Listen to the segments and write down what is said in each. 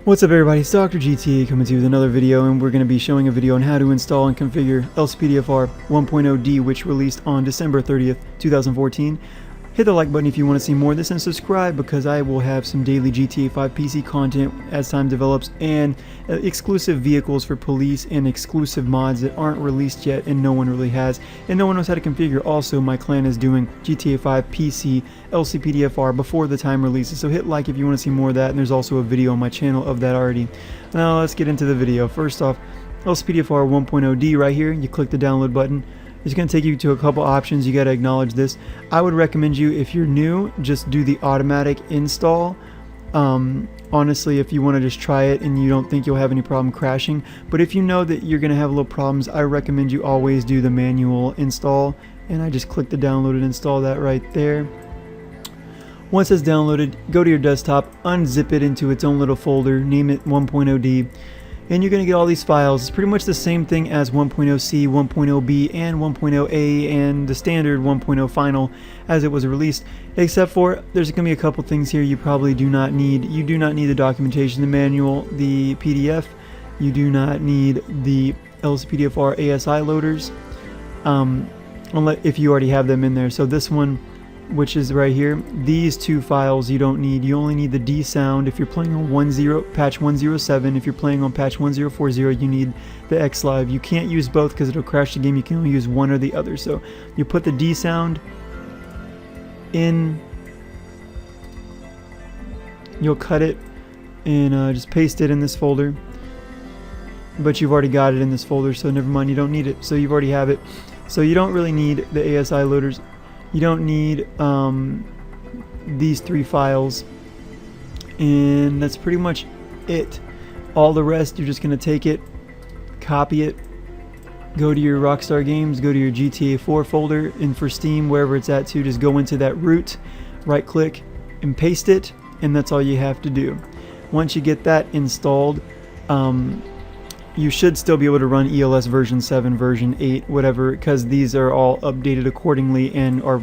What's up everybody, it's Dr. GTA coming to you with another video, and we're going to be showing a video on how to install and configure Lcpdfr 1.0d, which released on December 30th, 2014. Hit the like button if you want to see more of this, and subscribe because I will have some daily GTA 5 PC content as time develops, and exclusive vehicles for police and exclusive mods that aren't released yet and no one really has and no one knows how to configure. Also, my clan is doing GTA 5 PC Lcpdfr before the time releases, so hit like if you want to see more of that, and there's also a video on my channel of that already. Now let's get into the video. First off, Lcpdfr 1.0d right here, you click the download button. It's going to take you to a couple options. You got to acknowledge this. I would recommend you, if you're new, just do the automatic install. Honestly, if you want to just try it and you don't think you'll have any problem crashing, but if you know that you're going to have little problems, I recommend you always do the manual install. And I just click the download and install that right there. Once it's downloaded, go to your desktop, unzip it into its own little folder, name it 1.0d. And you're going to get all these files. It's pretty much the same thing as 1.0c, 1.0b, and 1.0a, and the standard 1.0 final as it was released, except for there's going to be a couple things here you probably do not need. You do not need the documentation, the manual, the PDF. You do not need the Lcpdfr ASI loaders, unless if you already have them in there. So this one, which is right here, these two files you don't need. You only need the D sound if you're playing on patch 107. If you're playing on patch 1040, you need the xlive. You can't use both because it'll crash the game. You can only use one or the other. So you put the D sound in, you'll cut it and just paste it in this folder, but you've already got it in this folder, so never mind, you don't need it. So you've already have it, so you don't really need the ASI loaders. You don't need these three files, and that's pretty much it. All the rest, you're just going to take it, copy it, go to your Rockstar Games, go to your GTA 4 folder, and for Steam, wherever it's at too, just go into that root, right click, and paste it, and that's all you have to do. Once you get that installed, you should still be able to run ELS version 7, version 8, whatever, because these are all updated accordingly and are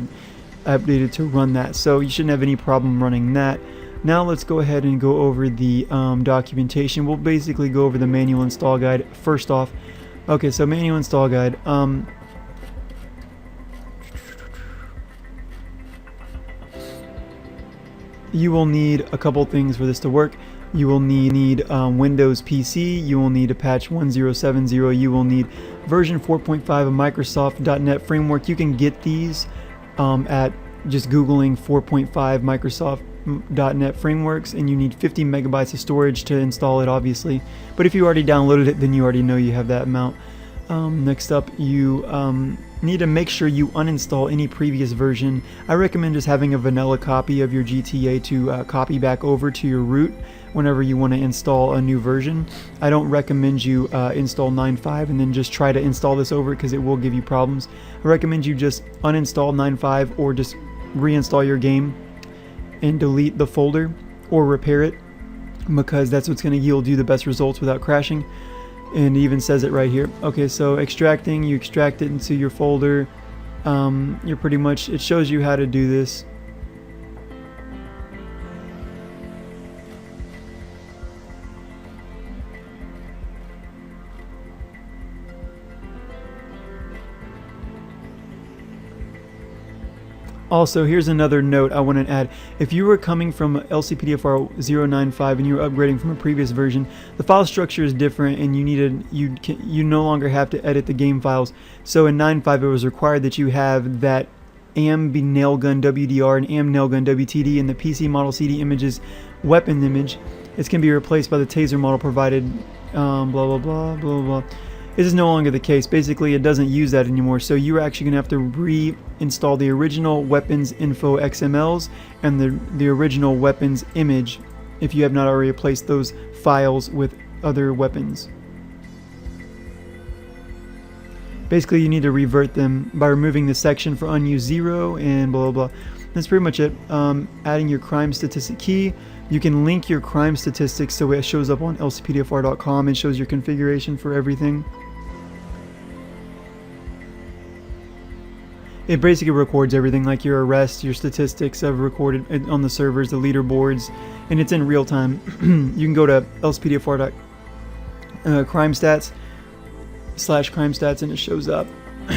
updated to run that. So you shouldn't have any problem running that. Now let's go ahead and go over the documentation. We'll basically go over the manual install guide first off. Okay, so manual install guide. You will need a couple things for this to work. You will need Windows PC, you will need a patch 1070, you will need version 4.5 of Microsoft.NET Framework. You can get these at just Googling 4.5 Microsoft.NET Frameworks, and you need 50 megabytes of storage to install it, obviously. But if you already downloaded it, then you already know you have that amount. Next up, you need to make sure you uninstall any previous version. I recommend just having a vanilla copy of your GTA to copy back over to your root whenever you want to install a new version. I don't recommend you install 9.5 and then just try to install this over, because it will give you problems. I recommend you just uninstall 9.5 or just reinstall your game and delete the folder or repair it, because that's what's going to yield you the best results without crashing. And it even says it right here. Okay, so extracting, you extract it into your folder. You're pretty much, it shows you how to do this. Also, here's another note I want to add. If you were coming from Lcpdfr 0.95 and you were upgrading from a previous version, the file structure is different, and you no longer have to edit the game files. So in 9.5, it was required that you have that AM nailgun WDR and AM nailgun WTD and the PC model CD images weapon image. It's going to be replaced by the Taser model provided, blah blah blah blah blah. This is no longer the case. Basically, it doesn't use that anymore. So you're actually going to have to reinstall the original weapons info XMLs and the original weapons image if you have not already replaced those files with other weapons. Basically, you need to revert them by removing the section for unused 0 and blah blah blah. That's pretty much it. Adding your crime statistic key. You can link your crime statistics so it shows up on lcpdfr.com and shows your configuration for everything. it basically records everything, like your arrests, your statistics of recorded on the servers, the leaderboards, and it's in real time. You can go to Lcpdfr crime stats /crime stats, and it shows up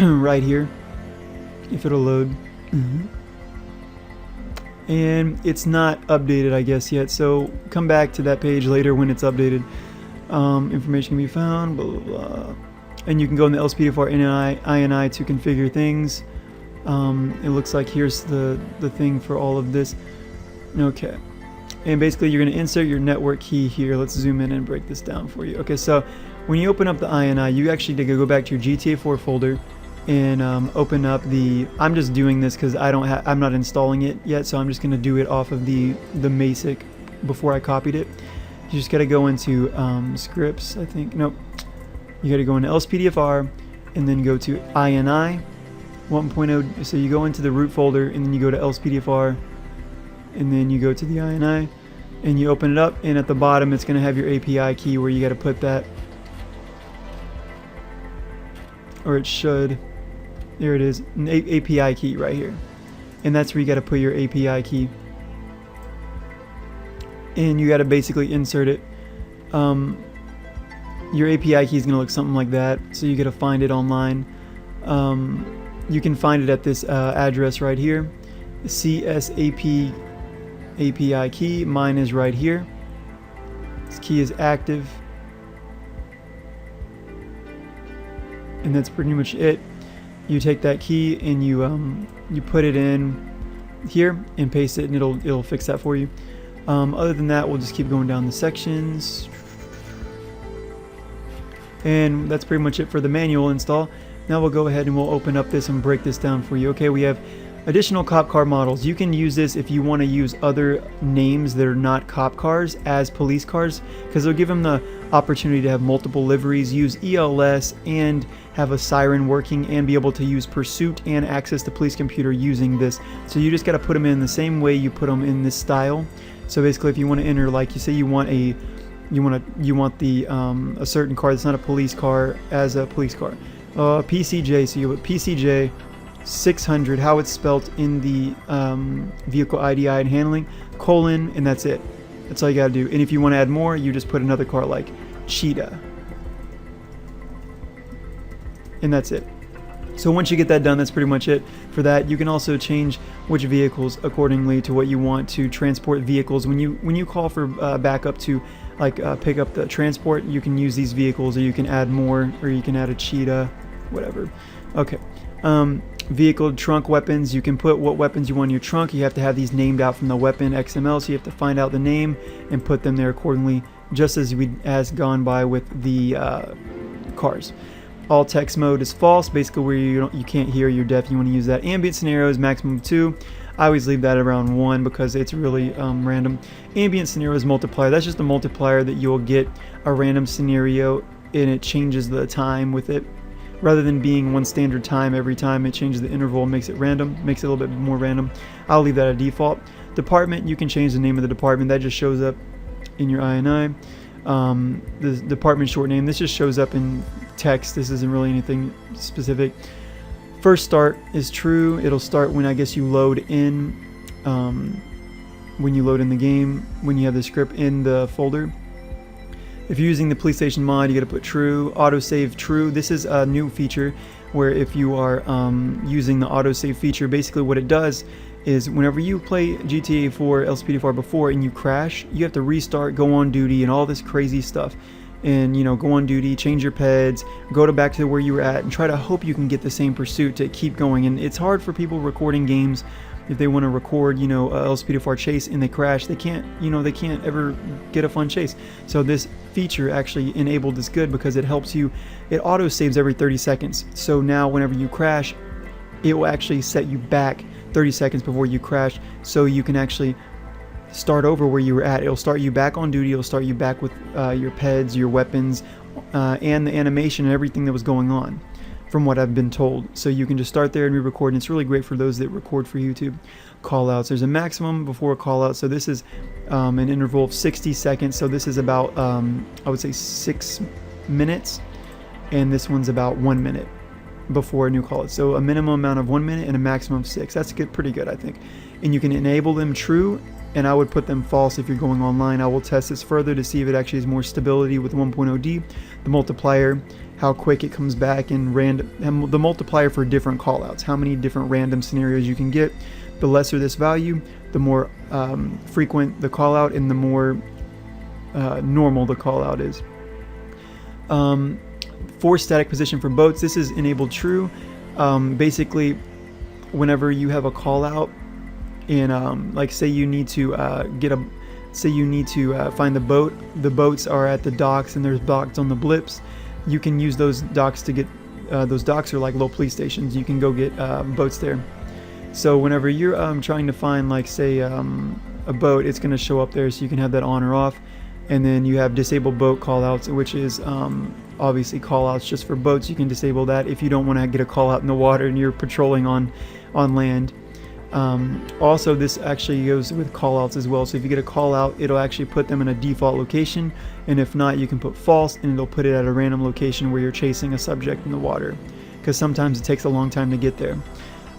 right here if it'll load. And it's not updated, I guess, yet, so come back to that page later when it's updated. Information can be found, blah blah blah, and you can go in the Lcpdfr INI to configure things. It looks like here's the thing for all of this. Okay, and basically you're going to insert your network key here. Let's zoom in and break this down for you. Okay, so when you open up the INI, you actually go back to your GTA 4 folder and open up the, I'm just doing this because I'm not installing it yet, so I'm just going to do it off of the basic before I copied it. You just got to go into scripts, I think. Nope. You got to go into Lcpdfr and then go to INI 1.0. So you go into the root folder and then you go to Lcpdfr and then you go to the INI and you open it up, and at the bottom it's going to have your API key where you got to put that, or it should. There it is, an API key right here, and that's where you got to put your API key, and you got to basically insert it. Your API key is going to look something like that, so you got to find it online. You can find it at this address right here, CSAP API key. Mine is right here. This key is active, and that's pretty much it. You take that key and you put it in here and paste it, and it'll fix that for you. Other than that, we'll just keep going down the sections, and that's pretty much it for the manual install. Now we'll go ahead and we'll open up this and break this down for you. Okay, we have additional cop car models. You can use this if you want to use other names that are not cop cars as police cars, because they'll give them the opportunity to have multiple liveries, use ELS, and have a siren working, and be able to use pursuit and access the police computer using this. So you just got to put them in the same way you put them in this style. So basically, if you want to enter, like you say, you want a certain car that's not a police car as a police car, PCJ. So you put PCJ 600, how it's spelled in the vehicle IDI and handling, colon, and that's it. That's all you gotta do. And if you want to add more, you just put another car like Cheetah, and that's it. So once you get that done, that's pretty much it for that. You can also change which vehicles accordingly to what you want to transport vehicles. When you call for backup to like pick up the transport, you can use these vehicles, or you can add more, or you can add a Cheetah, whatever. Okay. Vehicle trunk weapons, you can put what weapons you want in your trunk. You have to have these named out from the weapon XML, so you have to find out the name and put them there accordingly, just as we gone by with the cars. All text mode is false, basically where you can't hear, you're deaf, you want to use that. Ambient Scenarios maximum 2. I always leave that around 1 because it's really random. Ambient Scenarios multiplier, that's just a multiplier that you'll get a random scenario and it changes the time with it. Rather than being one standard time every time, it changes the interval, makes it random, makes it a little bit more random. I'll leave that at default. Department, you can change the name of the department. That just shows up in your INI. The department short name, this just shows up in text. This isn't really anything specific. First start is true. It'll start when I guess you load in, when you load in the game, when you have the script in the folder. If you're using the police station mod, you got to put true. Autosave true. This is a new feature where if you are using the autosave feature, basically what it does is whenever you play GTA 4 Lcpdfr before and you crash, you have to restart, go on duty, and all this crazy stuff. And go on duty, change your peds, go back to where you were at, and try to hope you can get the same pursuit to keep going. And it's hard for people recording games. If they want to record, a Lcpdfr chase and they crash, they can't ever get a fun chase. So this feature actually enabled is good because it helps you. It auto saves every 30 seconds. So now whenever you crash, it will actually set you back 30 seconds before you crash, so you can actually start over where you were at. It'll start you back on duty. It'll start you back with your peds, your weapons, and the animation and everything that was going on, from what I've been told. So you can just start there and re-record, and it's really great for those that record for YouTube. Callouts, there's a maximum before a callout, so this is an interval of 60 seconds, so this is about I would say 6 minutes, and this one's about 1 minute. before a new call out. So a minimum amount of 1 minute and a maximum of 6. That's good, pretty good, I think. And you can enable them true, and I would put them false if you're going online. I will test this further to see if it actually has more stability with 1.0D. The multiplier, how quick it comes back, and the multiplier for different callouts, how many different random scenarios you can get. The lesser this value, the more frequent the callout and the more normal the callout is. Force static position for boats. This is enabled true. Basically, whenever you have a callout, and like say you need to find the boat. The boats are at the docks, and there's docks on the blips. You can use those docks to get. Those docks are like little police stations. You can go get boats there. So whenever you're trying to find, like say a boat, it's going to show up there, so you can have that on or off. And then you have disable boat callouts, which is obviously callouts just for boats. You can disable that if you don't want to get a callout in the water and you're patrolling on land. Also, this actually goes with callouts as well. So if you get a callout, it'll actually put them in a default location, and if not, you can put false, and it'll put it at a random location where you're chasing a subject in the water, because sometimes it takes a long time to get there.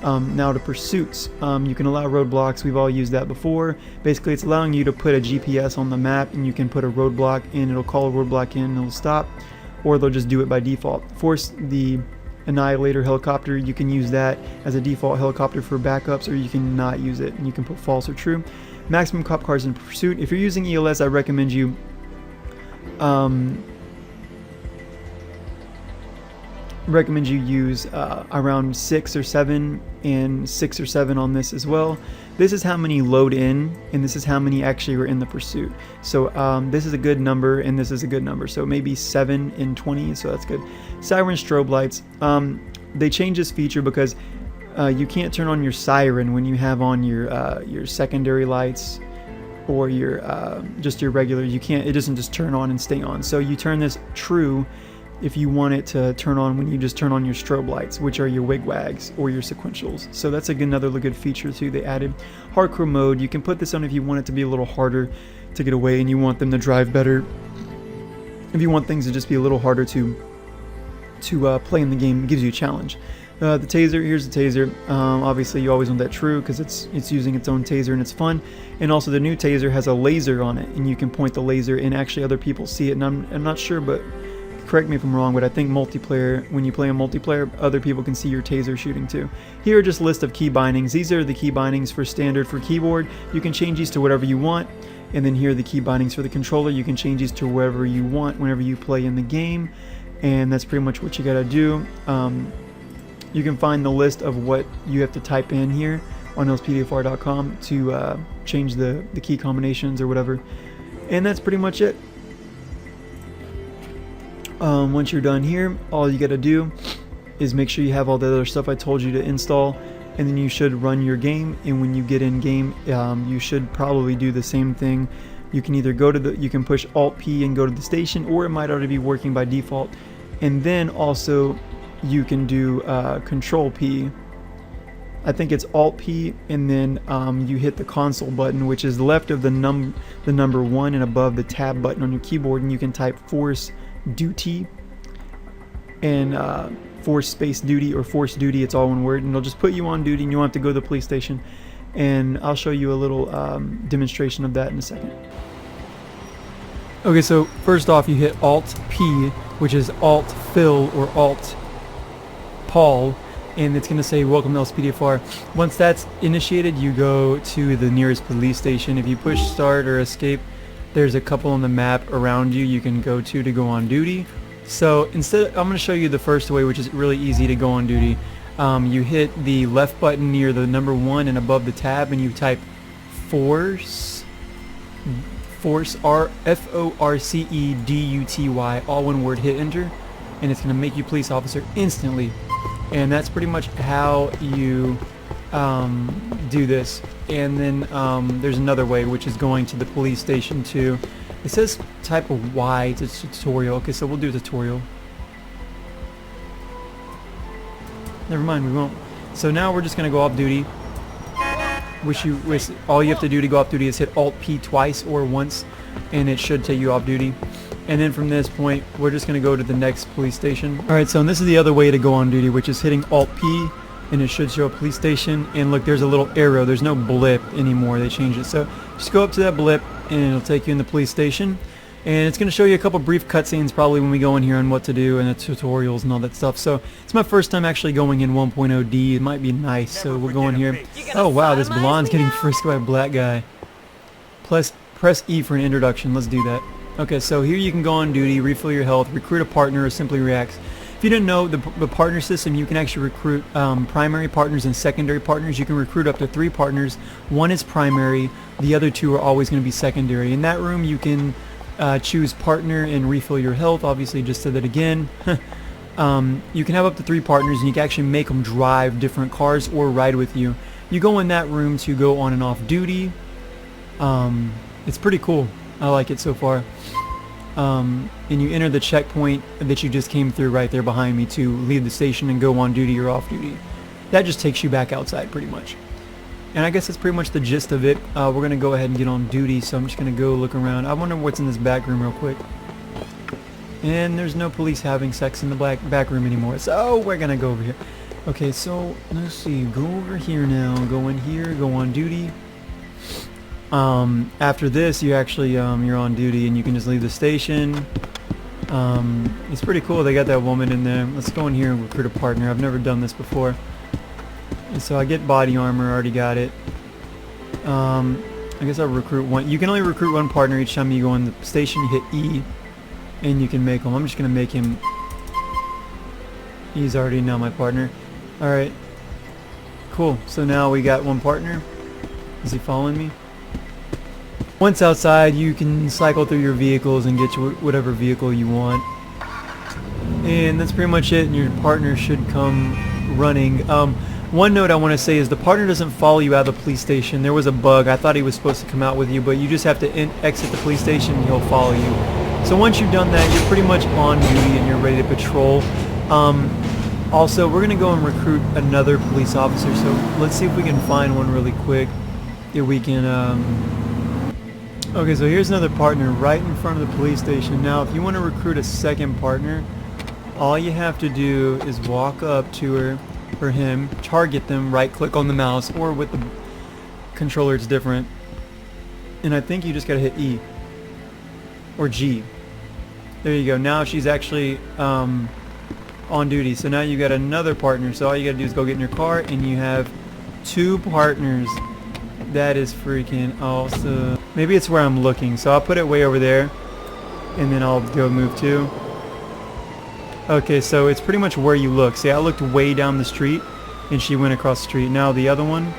Now to pursuits, you can allow roadblocks. We've all used that before. Basically, it's allowing you to put a GPS on the map, and you can put a roadblock in. It'll call a roadblock in, and it'll stop, or they'll just do it by default. Force the Annihilator helicopter, you can use that as a default helicopter for backups, or you can not use it, and you can put false or true. Maximum cop cars in pursuit. If you're using ELS, I recommend you use around 6 or 7, and 6 or 7 on this as well. This is how many load in, and this is how many actually are in the pursuit. So this is a good number, and this is a good number. So maybe 7 and 20, so that's good. Siren strobe lights. They changed this feature because you can't turn on your siren when you have on your secondary lights or your just your regular. You can't. It doesn't just turn on and stay on. So you turn this true if you want it to turn on when you just turn on your strobe lights, which are your wigwags or your sequentials. So that's another good feature too they added. Hardcore mode, you can put this on if you want it to be a little harder to get away and you want them to drive better. If you want things to just be a little harder to play in the game, it gives you a challenge. The taser, here's the taser. Obviously you always want that true because it's using its own taser and it's fun. And also the new taser has a laser on it, and you can point the laser and actually other people see it. And I'm not sure, but correct me if I'm wrong, but I think multiplayer, when you play in multiplayer, other people can see your taser shooting too. Here are just a list of key bindings. These are the key bindings for standard for keyboard. You can change these to whatever you want. And then here are the key bindings for the controller. You can change these to wherever you want whenever you play in the game. And that's pretty much what you gotta do. You can find the list of what you have to type in here on Lcpdfr.com to change the key combinations or whatever. And that's pretty much it. Once you're done here, all you gotta do is make sure you have all the other stuff I told you to install, and then you should run your game. And when you get in game, you should probably do the same thing. You can either you can push Alt P and go to the station, or it might already be working by default. And then also you can do Control P. I think it's Alt P, and then you hit the console button, which is left of the number 1 and above the tab button on your keyboard, and you can type force duty and force space duty or force duty. It's all one word, and it'll just put you on duty, and you won't have to go to the police station. And I'll show you a little demonstration of that in a second. Okay, so first off, you hit Alt P, which is Alt Fill or Alt Paul, and it's going to say welcome to Lcpdfr. Once that's initiated, you go to the nearest police station. If you push start or escape, there's a couple on the map around you can go to go on duty. So instead, I'm going to show you the first way, which is really easy to go on duty. You hit the left button near the number 1 and above the tab, and you type force F-O-R-C-E-D-U-T-Y, all one word, hit enter, and it's going to make you police officer instantly. And that's pretty much how you do this. And then there's another way, which is going to the police station too. It says type of Y to tutorial. Okay, so we'll do a tutorial. Never mind, we won't. So now we're just gonna go off duty. All you have to do to go off duty is hit Alt P twice or once, and it should take you off duty. And then from this point, we're just going to go to the next police station. Alright, so this is the other way to go on duty, which is hitting Alt-P, and it should show a police station. And look, there's a little arrow. There's no blip anymore. They changed it. So just go up to that blip, and it'll take you in the police station. And it's going to show you a couple brief cutscenes probably when we go in here on what to do and the tutorials and all that stuff. So it's my first time actually going in 1.0d. It might be nice, so we'll go in here. Oh wow, this blonde's getting frisked by a black guy. Press E for an introduction. Let's do that. Okay, so here you can go on duty, refill your health, recruit a partner, or simply reacts. If you didn't know, the partner system, you can actually recruit primary partners and secondary partners. You can recruit up to 3 partners. 1 is primary, the other 2 are always going to be secondary. In that room, you can choose partner and refill your health. Obviously, just said that again. You can have up to 3 partners, and you can actually make them drive different cars or ride with you. You go in that room to go on and off duty. It's pretty cool. I like it so far. And you enter the checkpoint that you just came through right there behind me to leave the station and go on duty or off duty. That just takes you back outside pretty much. And I guess that's pretty much the gist of it. We're going to go ahead and get on duty, so I'm just going to go look around. I wonder what's in this back room real quick. And there's no police having sex in the back room anymore, so we're going to go over here. Okay, so let's see. Go over here now. Go in here. Go on duty. After this, you actually you're on duty, and you can just leave the station. It's pretty cool. They got that woman in there. Let's go in here and recruit a partner. I've never done this before. And so I get body armor. Already got it. I guess I'll recruit 1. You can only recruit 1 partner each time you go in the station. You hit E, and you can make him. I'm just gonna make him. He's already now my partner. All right. Cool. So now we got 1 partner. Is he following me? Once outside, you can cycle through your vehicles and get you whatever vehicle you want. And that's pretty much it, and your partner should come running. One note I want to say is the partner doesn't follow you out of the police station. There was a bug. I thought he was supposed to come out with you, but you just have to exit the police station and he'll follow you. So once you've done that, you're pretty much on duty and you're ready to patrol. Also, we're going to go and recruit another police officer, so let's see if we can find one really quick. If we can... Okay, so here's another partner right in front of the police station. Now, if you want to recruit a second partner, all you have to do is walk up to her or him, target them, right-click on the mouse, or with the controller it's different. And I think you just gotta hit E or G. There you go. Now she's actually on duty. So now you got another partner. So all you gotta do is go get in your car, and you have 2 partners. That is freaking awesome. Maybe it's where I'm looking, so I'll put it way over there, and then I'll go move to. Okay, so it's pretty much where you look. See, I looked way down the street, and she went across the street. Now the other one,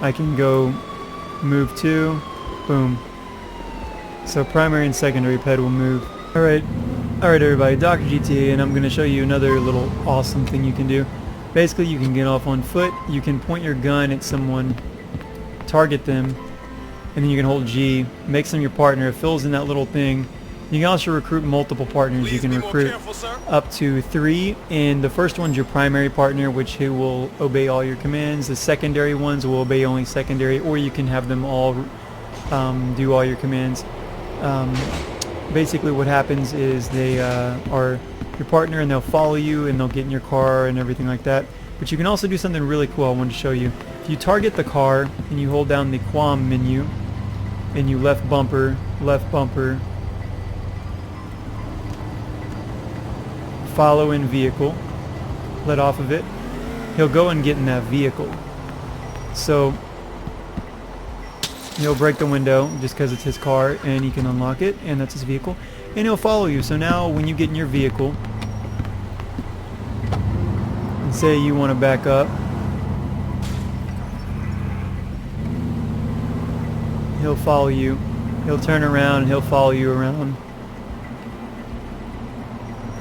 I can go move to. Boom. So primary and secondary ped will move. Alright everybody, Dr. GTA, and I'm going to show you another little awesome thing you can do. Basically, you can get off on foot, you can point your gun at someone, target them, and then you can hold G, makes them your partner, it fills in that little thing. You can also recruit multiple partners. You can recruit up to 3, and the first one's your primary partner, which he will obey all your commands. The secondary ones will obey only secondary, or you can have them all do all your commands. Basically what happens is they are your partner, and they'll follow you, and they'll get in your car and everything like that. But you can also do something really cool I wanted to show you. If you target the car and you hold down the QAM menu and you left bumper, follow in vehicle, let off of it, he'll go and get in that vehicle. So he'll break the window just because it's his car, and he can unlock it, and that's his vehicle, and he'll follow you. So now when you get in your vehicle and say you want to back up, he'll follow you. He'll turn around and he'll follow you around.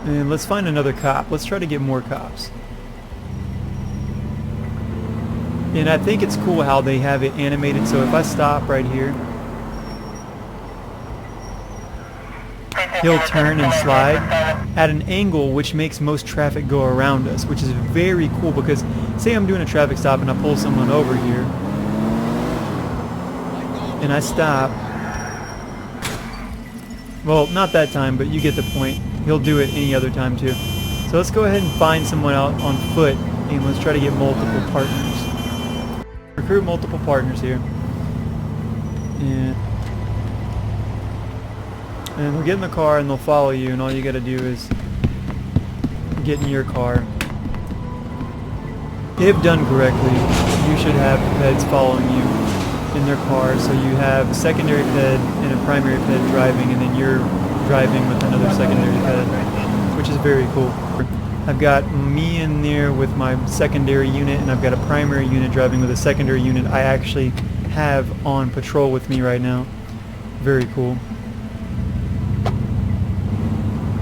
And let's find another cop. Let's try to get more cops. And I think it's cool how they have it animated. So if I stop right here, he'll turn and slide at an angle which makes most traffic go around us, which is very cool, because say I'm doing a traffic stop and I pull someone over here and I stop, Well, not that time, but you get the point. He'll do it any other time too. So let's go ahead and find someone out on foot, and let's try to get multiple partners. Recruit multiple partners here. And they'll get in the car and they'll follow you, and all you gotta do is get in your car. If done correctly, you should have peds following you in their car, so you have a secondary ped and a primary ped driving, and then you're driving with another secondary ped, which is very cool. I've got me in there with my secondary unit, and I've got a primary unit driving with a secondary unit I actually have on patrol with me right now. Very cool.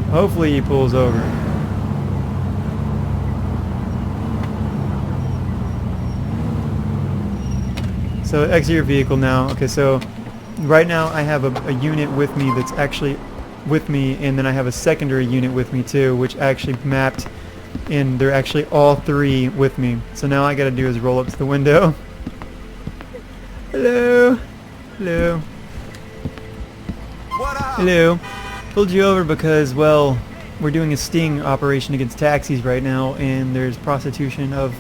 Hopefully he pulls over. So exit your vehicle now. Okay, so right now I have a unit with me that's actually with me, and then I have a secondary unit with me too, which actually mapped, and they're actually all three with me. So now all I gotta do is roll up to the window. Hello? Hello? What up? Hello? Pulled you over because, well, we're doing a sting operation against taxis right now, and there's prostitution of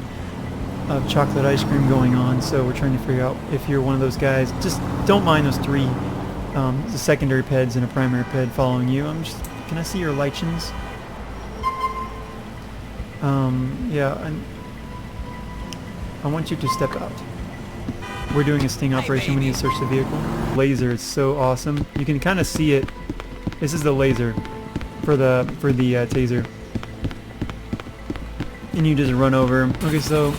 chocolate ice cream going on, so we're trying to figure out if you're one of those guys. Just don't mind those three the secondary peds and a primary ped following you. Can I see your license? Yeah, I want you to step out. We're doing a sting operation. We need to search the vehicle. Laser is so awesome. You can kind of see it. This is the laser for the taser, and you just run over. Okay, so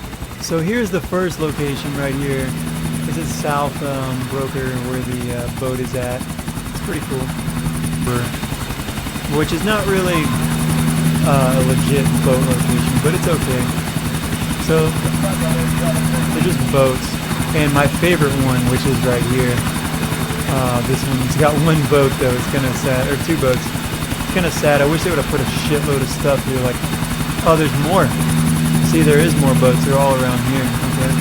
here's the first location right here. This is South Broker, where the boat is at. It's pretty cool. Which is not really a legit boat location, but it's okay. So they're just boats, and my favorite one, which is right here. This one's got one boat though. It's kind of sad, or two boats. It's kind of sad. I wish they would have put a shitload of stuff here. Like, oh, there's more. See, there is more boats. They're all around here. Okay.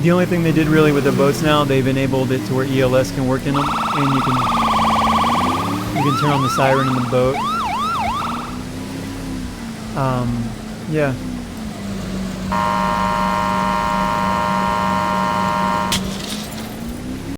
The only thing they did really with the boats now, they've enabled it to where ELS can work in them, and you can turn on the siren in the boat. Yeah.